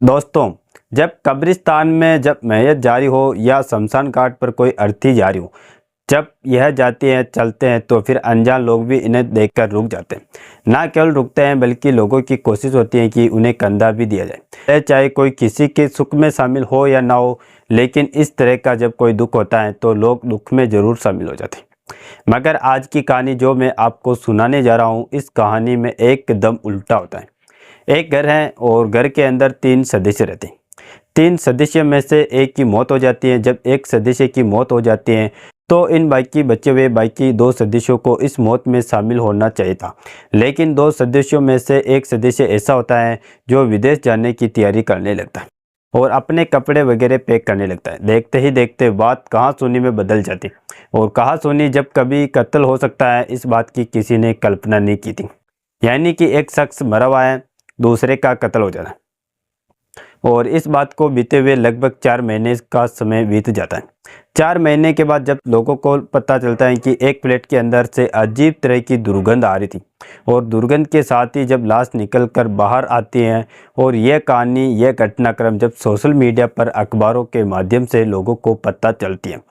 दोस्तों, जब कब्रिस्तान में जब मैयत जारी हो या शमशान घाट पर कोई अर्थी जारी हो, जब यह जाती हैं चलते हैं तो फिर अनजान लोग भी इन्हें देखकर रुक जाते हैं। ना केवल रुकते हैं बल्कि लोगों की कोशिश होती है कि उन्हें कंधा भी दिया जाए, चाहे कोई किसी के सुख में शामिल हो या ना हो। लेकिन इस तरह का जब कोई दुख होता है तो लोग दुख में ज़रूर शामिल हो जाते हैं। मगर आज की कहानी जो मैं आपको सुनाने जा रहा हूँ, इस कहानी में एकदम उल्टा होता है। एक घर है और घर के अंदर 3 सदस्य रहते हैं। 3 सदस्य में से एक की मौत हो जाती है। जब एक सदस्य की मौत हो जाती है तो इन बाकी बचे हुए बाकी 2 सदस्यों को इस मौत में शामिल होना चाहिए था। लेकिन 2 सदस्यों में से एक सदस्य ऐसा होता है जो विदेश जाने की तैयारी करने लगता है और अपने कपड़े वगैरह पैक करने लगता है। देखते ही देखते बात कहाँ सुनी में बदल जाती और कहाँ सुनी जब कभी कत्ल हो सकता है, इस बात की किसी ने कल्पना नहीं की थी। यानी कि एक शख्स मरा हुआ है, दूसरे का कत्ल हो जाना। और इस बात को बीते हुए लगभग 4 महीने का समय बीत जाता है। 4 महीने के बाद जब लोगों को पता चलता है कि एक प्लेट के अंदर से अजीब तरह की दुर्गंध आ रही थी और दुर्गंध के साथ ही जब लाश निकल कर बाहर आती है और यह कहानी, यह घटनाक्रम जब सोशल मीडिया पर अखबारों के माध्यम से लोगों को पता चलती है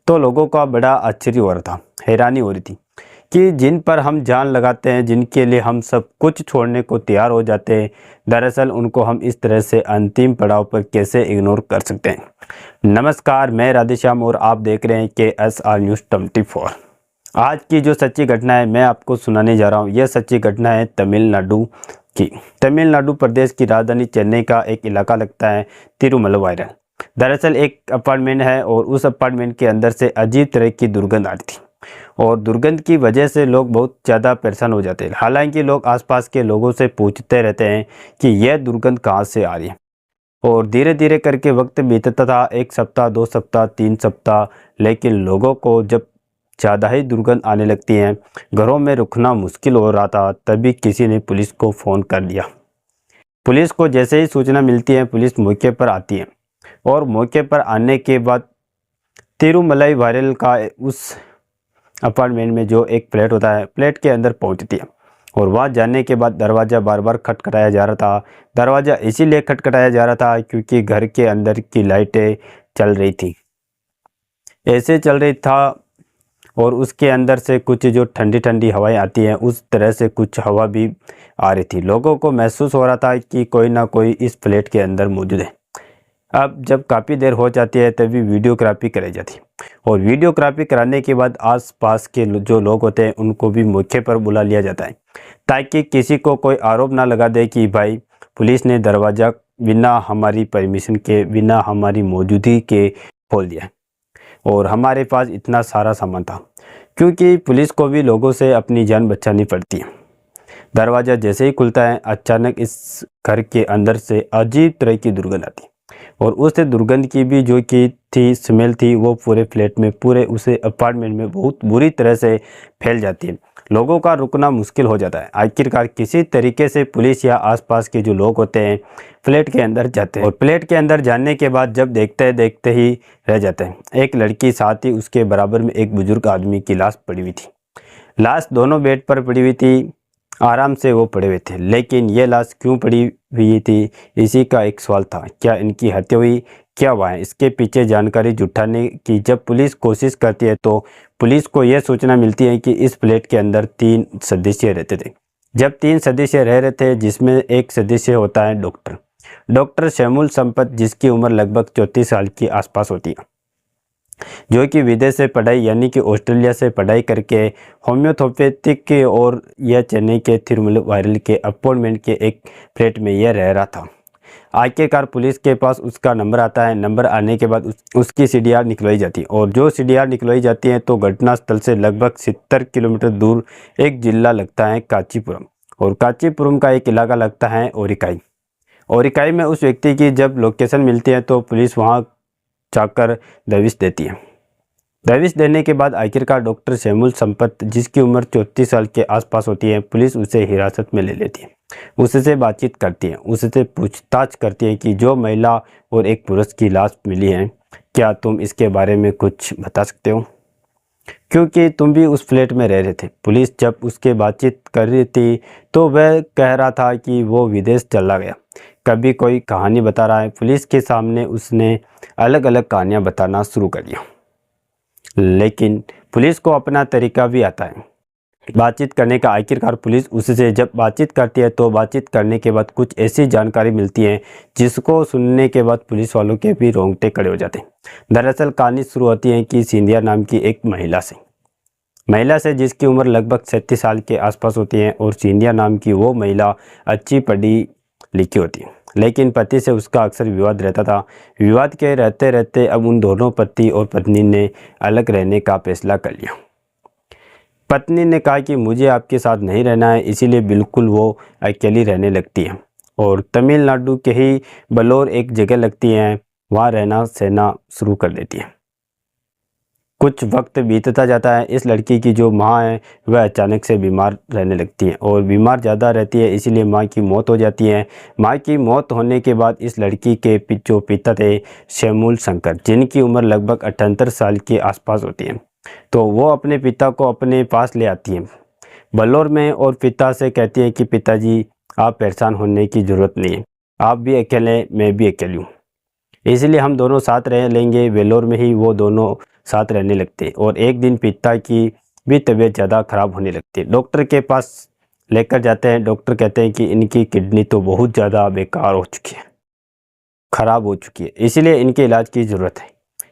तो लोगों का बड़ा आश्चर्य हो रहा था, हैरानी हो रही थी कि जिन पर हम जान लगाते हैं, जिनके लिए हम सब कुछ छोड़ने को तैयार हो जाते हैं, दरअसल उनको हम इस तरह से अंतिम पड़ाव पर कैसे इग्नोर कर सकते हैं। नमस्कार, मैं राधेश्याम और आप देख रहे हैं KSR न्यूज़ 24। आज की जो सच्ची घटना है मैं आपको सुनाने जा रहा हूँ। यह सच्ची घटना है तमिलनाडु की। तमिलनाडु प्रदेश की राजधानी चेन्नई का एक इलाका लगता है तिरुमलवायरल। दरअसल एक अपार्टमेंट है और उस अपार्टमेंट के अंदर से अजीब तरह की दुर्गंध आ रही थी और दुर्गंध की वजह से लोग बहुत ज़्यादा परेशान हो जाते हैं। हालांकि लोग आसपास के लोगों से पूछते रहते हैं कि यह दुर्गंध कहाँ से आ रही है। और धीरे धीरे करके वक्त बीतता था, 1 सप्ताह, 2 सप्ताह, 3 सप्ताह। लेकिन लोगों को जब ज़्यादा ही दुर्गंध आने लगती हैं, घरों में रुकना मुश्किल हो रहा था, तभी किसी ने पुलिस को फ़ोन कर दिया। पुलिस को जैसे ही सूचना मिलती है, पुलिस मौके पर आती है और मौके पर आने के बाद तिरुमलाई वायरल का उस अपार्टमेंट में जो एक फ्लैट होता है, फ्लैट के अंदर पहुंचती है और वहां जाने के बाद दरवाज़ा बार बार खटखटाया जा रहा था। दरवाज़ा इसीलिए खटखटाया जा रहा था क्योंकि घर के अंदर की लाइटें चल रही थी, ऐसे चल रही था और उसके अंदर से कुछ जो ठंडी ठंडी हवाएं आती हैं, उस तरह से कुछ हवा भी आ रही थी। लोगों को महसूस हो रहा था कि कोई ना कोई इस फ्लैट के अंदर मौजूद है। अब जब काफ़ी देर हो जाती है तभी वीडियोग्राफी कराई जाती है और वीडियोग्राफी कराने के बाद आसपास के जो लोग होते हैं उनको भी मौके पर बुला लिया जाता है ताकि किसी को कोई आरोप ना लगा दे कि भाई पुलिस ने दरवाज़ा बिना हमारी परमिशन के, बिना हमारी मौजूदगी के खोल दिया और हमारे पास इतना सारा सामान था। क्योंकि पुलिस को भी लोगों से अपनी जान बचानी पड़ती है। दरवाज़ा जैसे ही खुलता है, अचानक इस घर के अंदर से अजीब तरह की दुर्गंध आती है और उस दुर्गंध की भी जो कि थी स्मेल थी, वो पूरे फ्लैट में, पूरे उसे अपार्टमेंट में बहुत बुरी तरह से फैल जाती है। लोगों का रुकना मुश्किल हो जाता है। आखिरकार किसी तरीके से पुलिस या आसपास के जो लोग होते हैं फ्लैट के अंदर जाते हैं और फ्लैट के अंदर जाने के बाद जब देखते ही रह जाते हैं। एक लड़की, साथ ही उसके बराबर में एक बुजुर्ग आदमी की लाश पड़ी हुई थी। लाश दोनों बेड पर पड़ी हुई थी, आराम से वो पड़े हुए थे। लेकिन ये लाश क्यों पड़ी हुई थी, इसी का एक सवाल था। क्या इनकी हत्या हुई, क्या हुआ है? इसके पीछे जानकारी जुटाने की जब पुलिस कोशिश करती है तो पुलिस को यह सूचना मिलती है कि इस फ्लैट के अंदर 3 सदस्य रहते थे। जब 3 सदस्य रह रहे थे, जिसमें एक सदस्य होता है डॉक्टर शैमुल संपत, जिसकी उम्र लगभग 34 साल के आसपास होती है, जो कि विदेश से पढ़ाई यानी कि ऑस्ट्रेलिया से पढ़ाई करके होम्योपैथिक के और यह चेन्नई के तिरुमलवायरल के अपार्टमेंट के एक फ्लैट में यह रह रहा था। आखिरकार पुलिस के पास उसका नंबर आता है। नंबर आने के बाद उसकी CDR निकलवाई जाती है और जो CDR निकलवाई जाती है तो घटनास्थल से लगभग 70 किलोमीटर दूर एक जिला लगता है कांचीपुरम और कांचीपुरम का एक इलाका लगता है ओरिकाई। ओरिकाई में उस व्यक्ति की जब लोकेशन मिलती है तो पुलिस वहाँ जाकर दबिश देती है। दबिश देने के बाद आखिरकार डॉक्टर शैमुल संपत, जिसकी उम्र 34 साल के आसपास होती है, पुलिस उसे हिरासत में ले लेती है। उससे बातचीत करती है, उससे पूछताछ करती है कि जो महिला और एक पुरुष की लाश मिली है, क्या तुम इसके बारे में कुछ बता सकते हो, क्योंकि तुम भी उस फ्लैट में रह रहे थे। पुलिस जब उसके बातचीत कर रही थी तो वह कह रहा था कि वो विदेश चला गया, कभी कोई कहानी बता रहा है। पुलिस के सामने उसने अलग अलग कहानियाँ बताना शुरू कर दिया, लेकिन पुलिस को अपना तरीका भी आता है बातचीत करने का। आखिरकार पुलिस उससे जब बातचीत करती है तो बातचीत करने के बाद कुछ ऐसी जानकारी मिलती है जिसको सुनने के बाद पुलिस वालों के भी रोंगटे खड़े हो जाते हैं। दरअसल कहानी शुरू होती है कि सिंधिया नाम की एक महिला से जिसकी उम्र लगभग 37 साल के आसपास होती है, और सिंधिया नाम की वो महिला अच्छी पढ़ी लिखी होती है, लेकिन पति से उसका अक्सर विवाद रहता था। विवाद के रहते रहते अब उन दोनों पति और पत्नी ने अलग रहने का फैसला कर लिया। पत्नी ने कहा कि मुझे आपके साथ नहीं रहना है, इसीलिए बिल्कुल वो अकेली रहने लगती है और तमिलनाडु के ही बलौर एक जगह लगती है, वहाँ रहना सहना शुरू कर देती है। कुछ वक्त बीतता जाता है। इस लड़की की जो माँ है वह अचानक से बीमार रहने लगती है और बीमार ज़्यादा रहती है, इसीलिए माँ की मौत हो जाती है। माँ की मौत होने के बाद इस लड़की के जो पिता थे शैमूल शंकर, जिनकी उम्र लगभग 78 साल के आसपास होती है, तो वो अपने पिता को अपने पास ले आती हैं बलौर में और पिता से कहती है कि पिताजी आप परेशान होने की ज़रूरत नहीं है, आप भी अकेले मैं भी अकेली हूँ, इसलिए हम दोनों साथ रह लेंगे। वेलोर में ही वो दोनों साथ रहने लगते और एक दिन पिता की भी तबीयत ज़्यादा ख़राब होने लगती है। डॉक्टर के पास लेकर जाते हैं। डॉक्टर कहते हैं कि इनकी किडनी तो बहुत ज़्यादा बेकार हो चुकी है, ख़राब हो चुकी है, इसीलिए इनके इलाज की ज़रूरत है।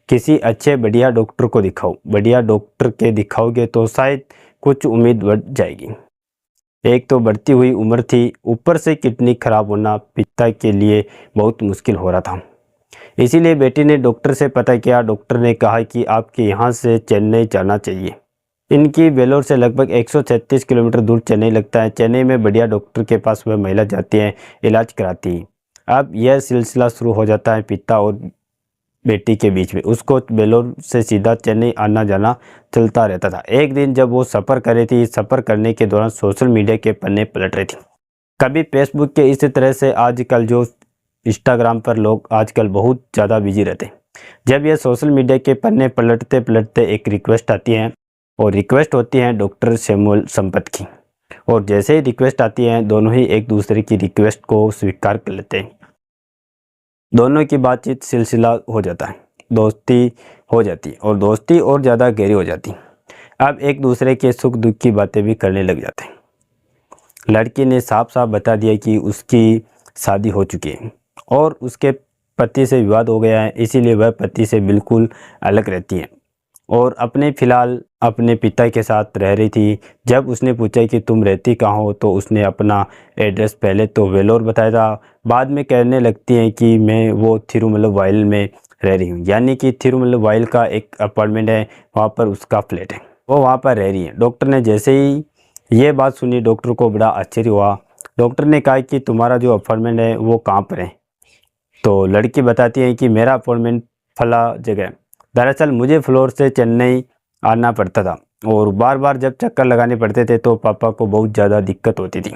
किसी अच्छे बढ़िया डॉक्टर को दिखाओ। बढ़िया डॉक्टर के दिखाओगे तो शायद कुछ उम्मीद बढ़ जाएगी। एक तो बढ़ती हुई उम्र थी, ऊपर से किडनी खराब होना पिता के लिए बहुत मुश्किल हो रहा था। इसीलिए बेटी ने डॉक्टर से पता किया। डॉक्टर ने कहा कि आपके यहाँ से चेन्नई जाना चाहिए। इनकी वेलोर से लगभग 136 किलोमीटर दूर चेन्नई लगता है। चेन्नई में बढ़िया डॉक्टर के पास वह महिला जाती है, इलाज कराती है। अब यह सिलसिला शुरू हो जाता है पिता और बेटी के बीच में। उसको वेलोर से सीधा चेन्नई आना जाना चलता रहता था। एक दिन जब वो सफ़र कर रही थी, सफ़र करने के दौरान सोशल मीडिया के पन्ने पलट रही थी। कभी फेसबुक के, इसी तरह से आजकल जो इंस्टाग्राम पर लोग आजकल बहुत ज़्यादा बिजी रहते हैं। जब ये सोशल मीडिया के पन्ने पलटते पलटते एक रिक्वेस्ट आती है और रिक्वेस्ट होती है डॉक्टर शैमूल संपत की, और जैसे ही रिक्वेस्ट आती है दोनों ही एक दूसरे की रिक्वेस्ट को स्वीकार कर लेते हैं। दोनों की बातचीत सिलसिला हो जाता है, दोस्ती हो जाती है और दोस्ती और ज़्यादा गहरी हो जाती। अब एक दूसरे के सुख दुख की बातें भी करने लग जाते हैं। लड़की ने साफ साफ बता दिया कि उसकी शादी हो चुकी है और उसके पति से विवाद हो गया है, इसीलिए वह पति से बिल्कुल अलग रहती है और फ़िलहाल अपने पिता के साथ रह रही थी। जब उसने पूछा कि तुम रहती कहाँ हो, तो उसने अपना एड्रेस पहले तो वेलोर बताया था, बाद में कहने लगती हैं कि मैं वो थिरुमल्लवायल में रह रही हूँ, यानी कि थिरुमल्लवायल का एक अपार्टमेंट है, वहाँ पर उसका फ्लैट है, वो वहाँ पर रह रही है। डॉक्टर ने जैसे ही ये बात सुनी डॉक्टर को बड़ा आश्चर्य हुआ। डॉक्टर ने कहा कि तुम्हारा जो अपार्टमेंट है वो कहाँ पर है, तो लड़की बताती है कि मेरा अपार्टमेंट फला जगह। दरअसल मुझे फ्लोर से चेन्नई आना पड़ता था और बार बार जब चक्कर लगाने पड़ते थे तो पापा को बहुत ज़्यादा दिक्कत होती थी,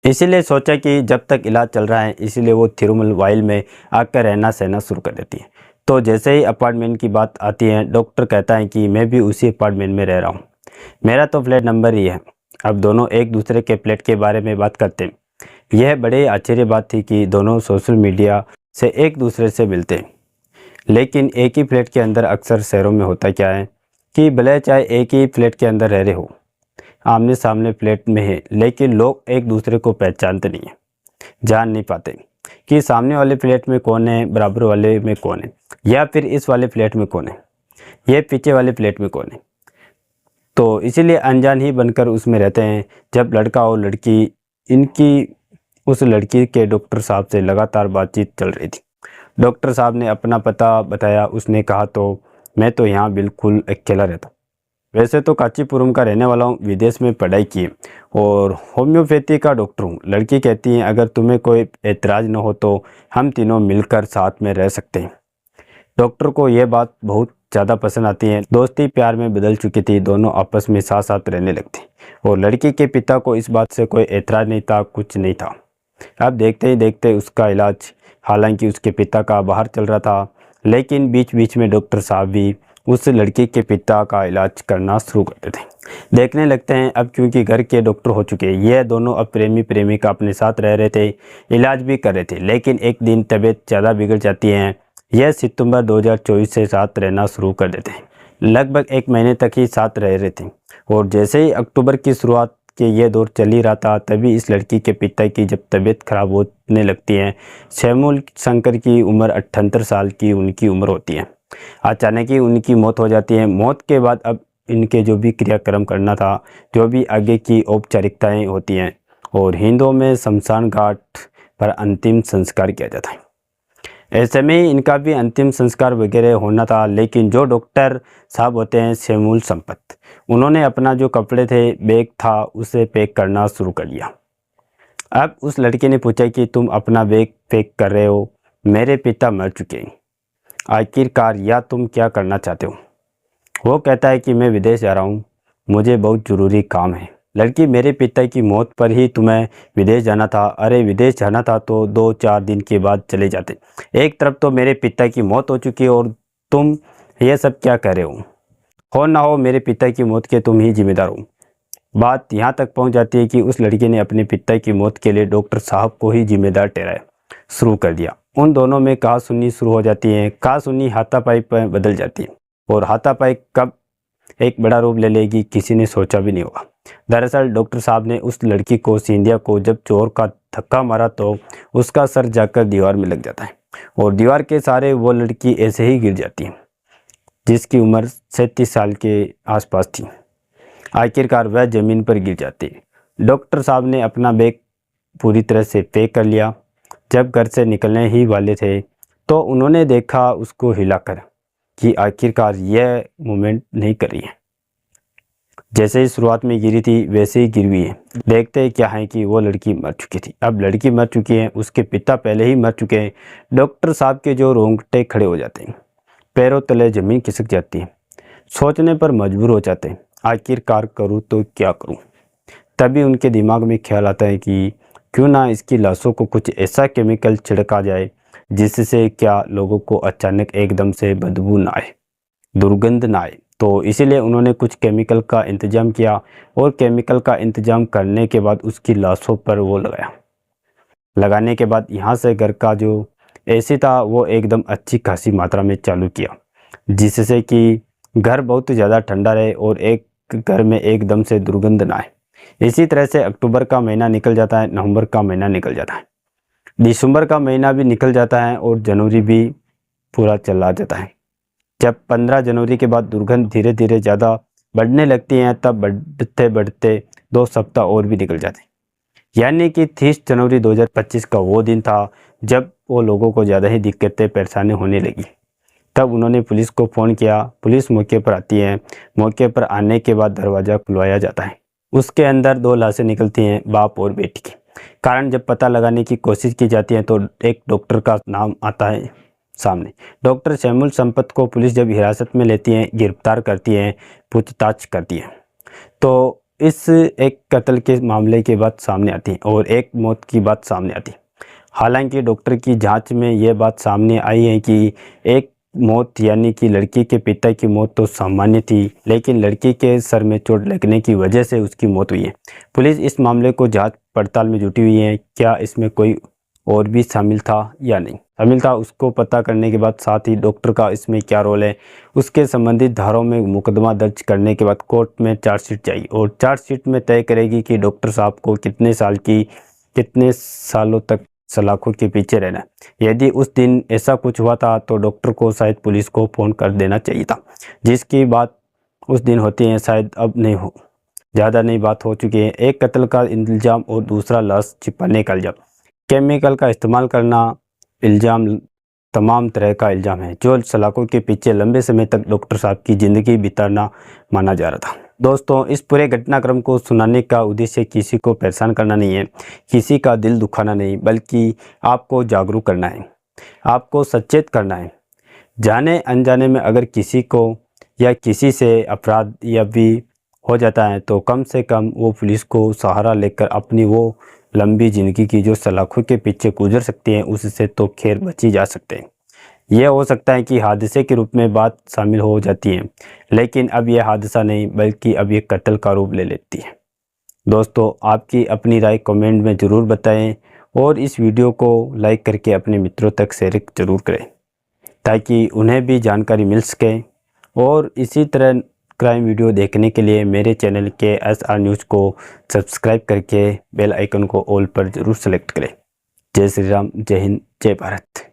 इसीलिए सोचा कि जब तक इलाज चल रहा है, इसीलिए वो थिरुमल्लवायल में आकर रहना सहना शुरू कर देती है। तो जैसे ही अपार्टमेंट की बात आती है, डॉक्टर कहता है कि मैं भी उसी अपार्टमेंट में रह रहा हूँ, मेरा तो फ्लैट नंबर ही है। अब दोनों एक दूसरे के फ्लैट के बारे में बात करते हैं। यह बड़े आश्चर्य बात थी कि दोनों सोशल मीडिया से एक दूसरे से मिलते हैं, लेकिन एक ही फ्लैट के अंदर अक्सर शहरों में होता क्या है कि भले चाहे एक ही फ्लैट के अंदर रह रहे हो, आमने सामने फ्लैट में है, लेकिन लोग एक दूसरे को पहचानते नहीं हैं, जान नहीं पाते कि सामने वाले फ्लैट में कौन है, बराबर वाले में कौन है, या फिर इस वाले फ्लैट में कौन है, ये पीछे वाले फ्लैट में कौन है। तो इसीलिए अनजान ही बनकर उसमें रहते हैं। जब लड़का और लड़की, इनकी उस लड़की के डॉक्टर साहब से लगातार बातचीत चल रही थी। डॉक्टर साहब ने अपना पता बताया। उसने कहा तो मैं तो यहाँ बिल्कुल अकेला रहता, वैसे तो कांचीपुरम का रहने वाला हूँ, विदेश में पढ़ाई की और होम्योपैथी का डॉक्टर हूँ। लड़की कहती है अगर तुम्हें कोई एतराज़ न हो तो हम तीनों मिलकर साथ में रह सकते हैं। डॉक्टर को यह बात बहुत ज़्यादा पसंद आती है। दोस्ती प्यार में बदल चुकी थी, दोनों आपस में साथ साथ रहने लगते और लड़की के पिता को इस बात से कोई एतराज़ नहीं था, कुछ नहीं था। अब देखते ही देखते उसका इलाज, हालांकि उसके पिता का बाहर चल रहा था, लेकिन बीच बीच में डॉक्टर साहब भी उस लड़की के पिता का इलाज करना शुरू करते थे। देखने लगते हैं अब क्योंकि घर के डॉक्टर हो चुके, ये दोनों अब प्रेमी प्रेमिका अपने साथ रह रहे थे, इलाज भी कर रहे थे। लेकिन एक दिन तबीयत ज़्यादा बिगड़ जाती है। यह सितंबर 2024 से साथ रहना शुरू कर देते हैं। लगभग 1 महीने तक ही साथ रह रहे थे और जैसे ही अक्टूबर की शुरुआत के ये दौर चल ही रहा था, तभी इस लड़की के पिता की जब तबीयत खराब होने लगती है। शैमुल शंकर की उम्र 78 साल की उनकी उम्र होती है। अचानक ही उनकी मौत हो जाती है। मौत के बाद अब इनके जो भी क्रियाक्रम करना था, जो भी आगे की औपचारिकताएं होती हैं, और हिंदुओं में शमशान घाट पर अंतिम संस्कार किया जाता है। ऐसे में ही इनका भी अंतिम संस्कार वगैरह होना था। लेकिन जो डॉक्टर साहब होते हैं शैमुल संपत, उन्होंने अपना जो कपड़े थे, बैग था, उसे पैक करना शुरू कर लिया। अब उस लड़के ने पूछा कि तुम अपना बैग पैक कर रहे हो, मेरे पिता मर चुके हैं, आखिरकार या तुम क्या करना चाहते हो? वो कहता है कि मैं विदेश जा रहा हूँ, मुझे बहुत ज़रूरी काम है। लड़की, मेरे पिता की मौत पर ही तुम्हें विदेश जाना था? अरे विदेश जाना था तो 2-4 दिन के बाद चले जाते। एक तरफ तो मेरे पिता की मौत हो चुकी है और तुम ये सब क्या कह रहे हो ना हो मेरे पिता की मौत के तुम ही जिम्मेदार हो। बात यहाँ तक पहुँच जाती है कि उस लड़के ने अपने पिता की मौत के लिए डॉक्टर साहब को ही जिम्मेदार ठहराया शुरू कर दिया। उन दोनों में कहासुनी शुरू हो जाती है। कहासुनी हाथापाई पर बदल जाती है और हाथापाई कब एक बड़ा रूप ले लेगी किसी ने सोचा भी नहीं होगा। दरअसल डॉक्टर साहब ने उस लड़की को, सिंधिया को, जब चोर का धक्का मारा तो उसका सर जाकर दीवार में लग जाता है और दीवार के सहारे वो लड़की ऐसे ही गिर जाती है, जिसकी उम्र 37 साल के आसपास थी। आखिरकार वह ज़मीन पर गिर जाती है। डॉक्टर साहब ने अपना बैग पूरी तरह से पैक कर लिया। जब घर से निकलने ही वाले थे तो उन्होंने देखा उसको हिलाकर कि आखिरकार यह मूवमेंट नहीं कर रही है। जैसे ही शुरुआत में गिरी थी वैसे ही गिर हुई है। देखते क्या है कि वो लड़की मर चुकी थी। अब लड़की मर चुकी है, उसके पिता पहले ही मर चुके हैं। डॉक्टर साहब के जो रोंगटे खड़े हो जाते हैं, पैरों तले ज़मीन खिसक जाती है, सोचने पर मजबूर हो जाते हैं, आखिरकार करूँ तो क्या करूँ। तभी उनके दिमाग में ख्याल आता है कि क्यों ना इसकी लाशों को कुछ ऐसा केमिकल छिड़का जाए जिससे क्या लोगों को अचानक एकदम से बदबू ना आए, दुर्गंध ना आए। तो इसीलिए उन्होंने कुछ केमिकल का इंतज़ाम किया और केमिकल का इंतज़ाम करने के बाद उसकी लाशों पर वो लगाया। लगाने के बाद यहाँ से घर का जो एसी था वो एकदम अच्छी खासी मात्रा में चालू किया, जिससे कि घर बहुत ज़्यादा ठंडा रहे और एक घर में एकदम से दुर्गंध ना आए। इसी तरह से अक्टूबर का महीना निकल जाता है, नवंबर का महीना निकल जाता है, दिसंबर का महीना भी निकल जाता है और जनवरी भी पूरा चला जाता है। जब 15 जनवरी के बाद दुर्गंध धीरे धीरे ज़्यादा बढ़ने लगती हैं, तब बढ़ते बढ़ते 2 सप्ताह और भी निकल जाते हैं। यानी कि 30 जनवरी 2025 का वो दिन था जब वो लोगों को ज़्यादा ही दिक्कतें परेशानी होने लगी। तब उन्होंने पुलिस को फ़ोन किया। पुलिस मौके पर आती है। मौके पर आने के बाद दरवाज़ा खुलवाया जाता है। उसके अंदर 2 लाशें निकलती हैं, बाप और बेटी की। कारण जब पता लगाने की कोशिश की जाती है तो एक डॉक्टर का नाम आता है सामने। डॉक्टर शैमुल संपत को पुलिस जब हिरासत में लेती है, गिरफ्तार करती है, पूछताछ करती है, तो इस एक कत्ल के मामले की बात सामने आती है और एक मौत की बात सामने आती है। हालांकि डॉक्टर की जांच में यह बात सामने आई है कि एक मौत यानी कि लड़की के पिता की मौत तो सामान्य थी, लेकिन लड़की के सर में चोट लगने की वजह से उसकी मौत हुई है। पुलिस इस मामले को जांच पड़ताल में जुटी हुई है, क्या इसमें कोई और भी शामिल था या नहीं शामिल था, उसको पता करने के बाद साथ ही डॉक्टर का इसमें क्या रोल है, उसके संबंधित धाराओं में मुकदमा दर्ज करने के बाद कोर्ट में चार्जशीट चाहिए और चार्जशीट में तय करेगी कि डॉक्टर साहब को कितने सालों तक सलाखों के पीछे रहना है। यदि उस दिन ऐसा कुछ हुआ था तो डॉक्टर को शायद पुलिस को फ़ोन कर देना चाहिए था, जिसकी बात उस दिन होती है शायद अब नहीं हो, ज़्यादा नई बात हो चुकी है। एक कत्ल का इल्ज़ाम और दूसरा लाश छिपाने का इल्ज़ाम, केमिकल का इस्तेमाल करना इल्ज़ाम, तमाम तरह का इल्ज़ाम है जो सलाखों के पीछे लंबे समय तक डॉक्टर साहब की ज़िंदगी बिताना माना जा रहा था। दोस्तों, इस पूरे घटनाक्रम को सुनाने का उद्देश्य किसी को परेशान करना नहीं है, किसी का दिल दुखाना नहीं, बल्कि आपको जागरूक करना है, आपको सचेत करना है। जाने अनजाने में अगर किसी को या किसी से अपराध या भी हो जाता है तो कम से कम वो पुलिस को सहारा लेकर अपनी वो लंबी ज़िंदगी की जो सलाखों के पीछे गुजर सकती हैं उससे तो खैर बची जा सकते हैं। यह हो सकता है कि हादसे के रूप में बात शामिल हो जाती है, लेकिन अब यह हादसा नहीं बल्कि अब ये कत्ल का रूप ले लेती है। दोस्तों, आपकी अपनी राय कमेंट में ज़रूर बताएं और इस वीडियो को लाइक करके अपने मित्रों तक शेयर ज़रूर करें ताकि उन्हें भी जानकारी मिल सके। और इसी तरह क्राइम वीडियो देखने के लिए मेरे चैनल के SR न्यूज़ को सब्सक्राइब करके बेल आइकन को ऑल पर ज़रूर सेलेक्ट करें। जय श्री राम, जय हिंद, जय भारत।